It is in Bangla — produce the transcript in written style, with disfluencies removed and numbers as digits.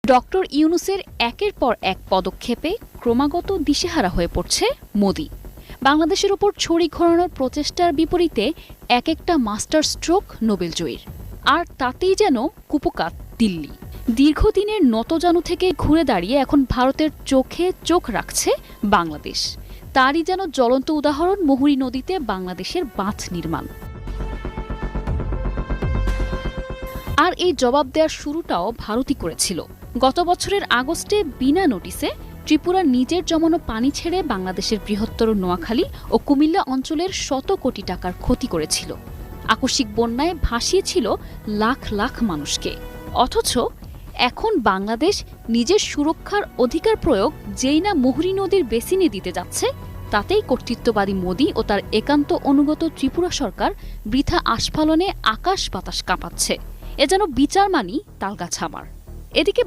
ডক্টর ইউনূসের একের পর এক পদক্ষেপে ক্রমাগত দিশেহারা হয়ে পড়ছে মোদি। বাংলাদেশের ওপর ছড়ি ঘোরানোর প্রচেষ্টার বিপরীতে এক একটা মাস্টার স্ট্রোক নোবেলজয়ীর, আর তাতেই যেন কুপোকাত দিল্লি। দীর্ঘদিনের নতজানু থেকে ঘুরে দাঁড়িয়ে এখন ভারতের চোখে চোখ রাখছে বাংলাদেশ। তারই যেন জ্বলন্ত উদাহরণ মুহুরী নদীতে বাংলাদেশের বাঁধ নির্মাণ। আর এই জবাব দেওয়ার শুরুটাও ভারতই করেছিল। গত বছরের আগস্টে বিনা নোটিসে ত্রিপুরার নিজের জমানো পানি ছেড়ে বাংলাদেশের বৃহত্তর নোয়াখালী ও কুমিল্লা অঞ্চলের শত কোটি টাকার ক্ষতি করেছিল। আকস্মিক বন্যায় ভাসিয়েছিল লাখ লাখ মানুষকে। অথচ এখন বাংলাদেশ নিজের সুরক্ষার অধিকার প্রয়োগ যেই না মুহুরী নদীর বেসিনে দিতে যাচ্ছে, তাতেই কর্তৃত্ববাদী মোদি ও তার একান্ত অনুগত ত্রিপুরা সরকার বৃথা আস্ফালনে আকাশ বাতাস কাঁপাচ্ছে। এ যেন বিচার মানি তালগাছ আমার। এদিকে